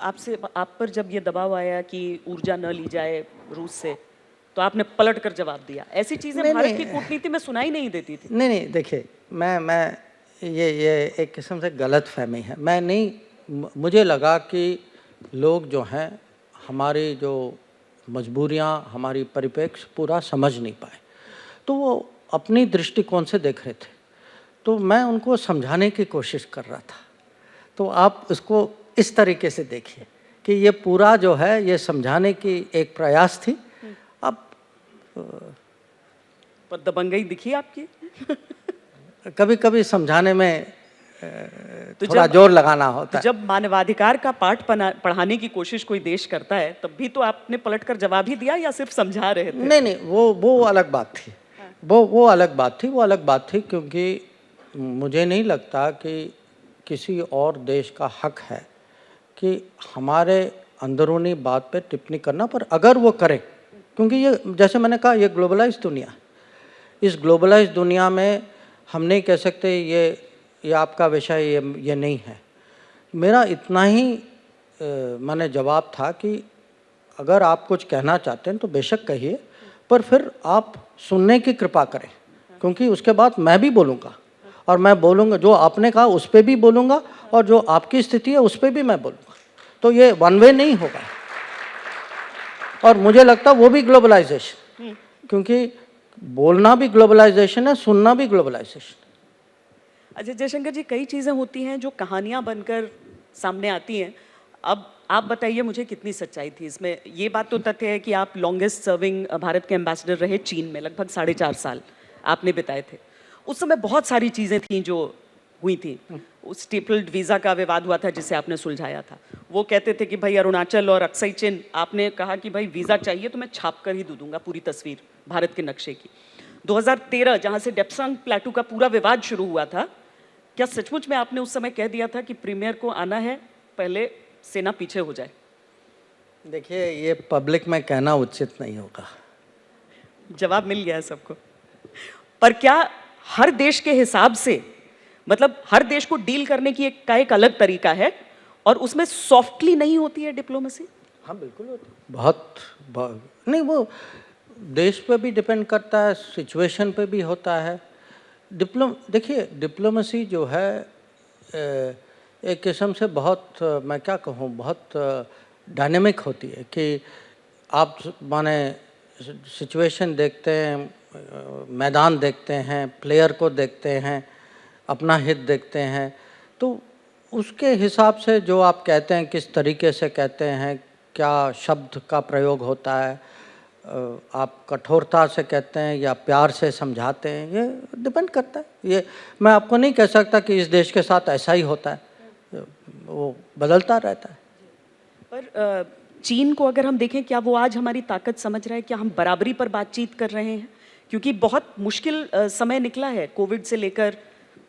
आपसे आप पर जब ये दबाव आया कि ऊर्जा न ली जाए रूस से, तो आपने पलट कर जवाब दिया। ऐसी चीजें नहीं भारत की नहीं कूटनीति में सुनाई नहीं देती थी। नहीं नहीं, देखिए मैं ये एक किस्म से गलत फहमी है। मैं नहीं, मुझे लगा कि लोग जो हैं हमारी जो मजबूरियां, हमारी परिप्रेक्ष्य पूरा समझ नहीं पाए, तो वो अपनी दृष्टिकोण से देख रहे थे, तो मैं उनको समझाने की कोशिश कर रहा था। तो आप उसको इस तरीके से देखिए कि ये पूरा जो है ये समझाने की एक प्रयास थी। अब पर दबंगई दिखी आपकी। कभी कभी समझाने में तो थोड़ा जोर लगाना तो होता है। जब मानवाधिकार का पाठ पढ़ाने की कोशिश कोई देश करता है, तब भी तो आपने पलटकर जवाब ही दिया या सिर्फ समझा रहे थे? नहीं नहीं, वो अलग बात थी। वो अलग बात थी, वो अलग बात थी, क्योंकि मुझे नहीं लगता कि किसी और देश का हक है कि हमारे अंदरूनी बात पे टिप्पणी करना, पर अगर वो करे, क्योंकि ये जैसे मैंने कहा ये ग्लोबलाइज दुनिया है। इस ग्लोबलाइज दुनिया में हम नहीं कह सकते ये आपका विषय ये नहीं है। मेरा इतना ही मैंने जवाब था कि अगर आप कुछ कहना चाहते हैं तो बेशक कहिए, पर फिर आप सुनने की कृपा करें, क्योंकि उसके बाद मैं भी बोलूँगा, और मैं बोलूँगा जो आपने कहा उस पर भी बोलूँगा, और जो आपकी स्थिति है उस पर भी मैं बोलूँगा। तो ये वन वे नहीं होगा। और मुझे लगता वो भी ग्लोबलाइजेशन, क्योंकि बोलना भी ग्लोबलाइजेशन है, सुनना भी ग्लोबलाइजेशन। अजय जयशंकर जी, कई चीज़ें होती हैं जो कहानियां बनकर सामने आती हैं। अब आप बताइए मुझे कितनी सच्चाई थी इसमें। ये बात तो तथ्य है कि आप लॉन्गेस्ट सर्विंग भारत के एम्बेसडर रहे चीन में, लगभग 4.5 साल आपने बिताए थे। उस समय बहुत सारी चीज़ें थी जो हुई थी। उस स्टेपल्ड वीज़ा का विवाद हुआ था जिसे आपने सुलझाया था। वो कहते थे कि भाई अरुणाचल और अक्साई चिन, आपने कहा कि भाई वीज़ा चाहिए तो मैं छाप कर ही दूंगा पूरी तस्वीर भारत के नक्शे की। 2013 जहाँ से डेप्सांग प्लेटू का पूरा विवाद शुरू हुआ था, क्या सचमुच में आपने उस समय कह दिया था कि प्रीमियर को आना है, पहले सेना पीछे हो जाए? देखिए, ये पब्लिक में कहना उचित नहीं होगा। जवाब मिल गया है सबको। पर क्या हर देश के हिसाब से, मतलब हर देश को डील करने की एक अलग तरीका है, और उसमें सॉफ्टली नहीं होती है डिप्लोमेसी? हाँ बिल्कुल होती है। बहुत नहीं, वो देश पे भी डिपेंड करता है, सिचुएशन पे भी होता है। देखिए, डिप्लोमेसी जो है एक किस्म से बहुत, मैं क्या कहूँ, बहुत डायनेमिक होती है कि आप माने सिचुएशन देखते हैं, मैदान देखते हैं, प्लेयर को देखते हैं, अपना हित देखते हैं, तो उसके हिसाब से जो आप कहते हैं, किस तरीके से कहते हैं, क्या शब्द का प्रयोग होता है, आप कठोरता से कहते हैं या प्यार से समझाते हैं, ये डिपेंड करता है। ये मैं आपको नहीं कह सकता कि इस देश के साथ ऐसा ही होता है, वो बदलता रहता है। पर चीन को अगर हम देखें, क्या वो आज हमारी ताकत समझ रहा है? क्या हम बराबरी पर बातचीत कर रहे हैं? क्योंकि बहुत मुश्किल समय निकला है, कोविड से लेकर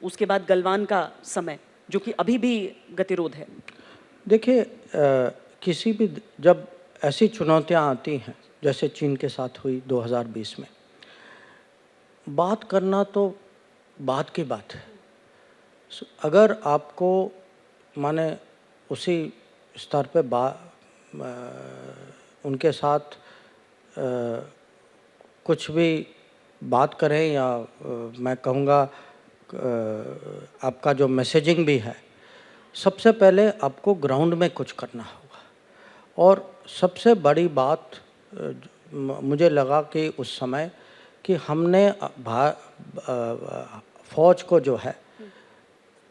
उसके बाद गलवान का समय, जो कि अभी भी गतिरोध है। देखिए, किसी भी जब ऐसी चुनौतियां आती हैं जैसे चीन के साथ हुई 2020 में, बात करना तो बात की बात है। अगर आपको माने उसी स्तर पे उनके साथ कुछ भी बात करें, या मैं कहूँगा आपका जो मैसेजिंग भी है, सबसे पहले आपको ग्राउंड में कुछ करना होगा। और सबसे बड़ी बात मुझे लगा कि उस समय कि हमने फौज को जो है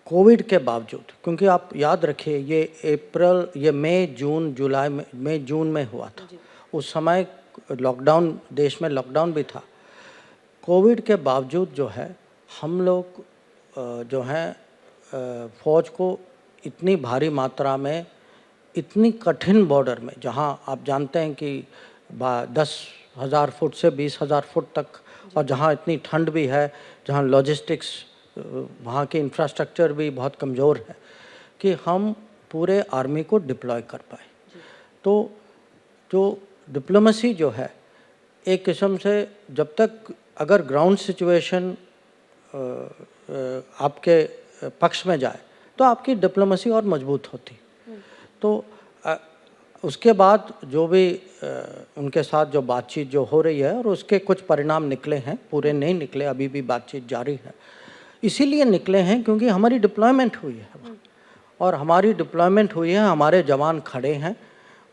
कोविड के बावजूद, क्योंकि आप याद रखिए ये मई जून जुलाई में, मई जून में हुआ था, उस समय लॉकडाउन, देश में लॉकडाउन भी था। कोविड के बावजूद जो है हम लोग जो हैं फौज को इतनी भारी मात्रा में, इतनी कठिन बॉर्डर में, जहां आप जानते हैं कि 10,000 फुट से 20,000 फुट तक, और जहां इतनी ठंड भी है, जहां लॉजिस्टिक्स, वहाँ की इंफ्रास्ट्रक्चर भी बहुत कमज़ोर है, कि हम पूरे आर्मी को डिप्लॉय कर पाए। तो जो डिप्लोमेसी जो है एक किस्म से, जब तक अगर ग्राउंड सिचुएशन आपके पक्ष में जाए तो आपकी डिप्लोमेसी और मजबूत होती। तो उसके बाद जो भी उनके साथ जो बातचीत जो हो रही है और उसके कुछ परिणाम निकले हैं, पूरे नहीं निकले, अभी भी बातचीत जारी है। इसीलिए निकले हैं क्योंकि हमारी डिप्लॉयमेंट हुई है और हमारी डिप्लॉयमेंट हुई है, हमारे जवान खड़े हैं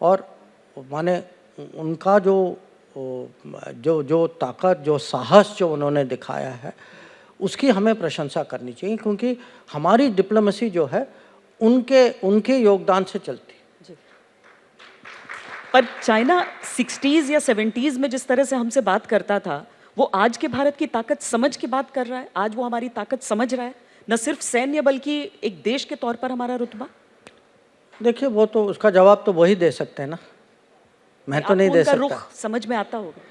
और माने उनका जो ताकत, जो साहस जो उन्होंने दिखाया है, उसकी हमें प्रशंसा करनी चाहिए क्योंकि हमारी डिप्लोमेसी जो है उनके योगदान से चलती है। पर चाइना 60s या 70s में जिस तरह से हमसे बात करता था, वो आज के भारत की ताकत समझ के बात कर रहा है? आज वो हमारी ताकत समझ रहा है, न सिर्फ सैन्य बल्कि एक देश के तौर पर हमारा रुतबा? देखिए, वो तो उसका जवाब तो वही दे सकते हैं ना, मैं तो नहीं दे सकता। रुख समझ में आता होगा।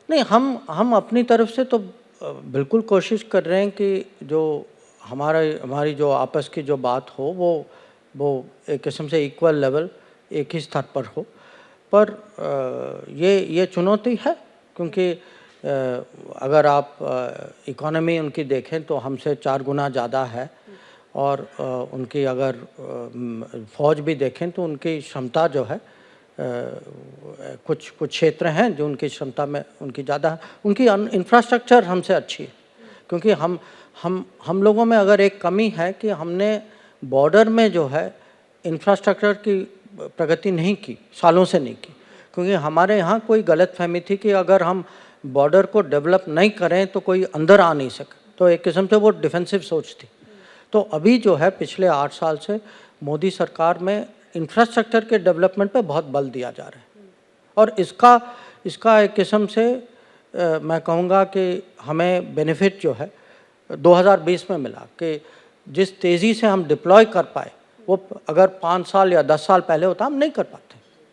नहीं, हम अपनी तरफ से तो बिल्कुल कोशिश कर रहे हैं कि जो हमारी जो आपस की जो बात हो वो एक किस्म से इक्वल लेवल, एक ही स्तर पर हो। पर ये चुनौती है क्योंकि अगर आप इकोनॉमी उनकी देखें तो हमसे 4 गुना ज़्यादा है और उनकी अगर फ़ौज भी देखें तो उनकी क्षमता जो है कुछ क्षेत्र हैं जो उनकी क्षमता में उनकी ज़्यादा है। उनकी इंफ्रास्ट्रक्चर हमसे अच्छी है क्योंकि हम लोगों में अगर एक कमी है कि हमने बॉर्डर में जो है इंफ्रास्ट्रक्चर की प्रगति नहीं की, सालों से नहीं की, क्योंकि हमारे यहाँ कोई गलतफहमी थी कि अगर हम बॉर्डर को डेवलप नहीं करें तो कोई अंदर आ नहीं सके, तो एक किस्म से वो डिफेंसिव सोच थी। तो अभी जो है पिछले 8 साल से मोदी सरकार में इंफ्रास्ट्रक्चर के डेवलपमेंट पे बहुत बल दिया जा रहा है और इसका एक किस्म से मैं कहूँगा कि हमें बेनिफिट जो है 2020 में मिला कि जिस तेज़ी से हम डिप्लॉय कर पाए वो अगर 5 साल या 10 साल पहले होता हम नहीं कर पाते।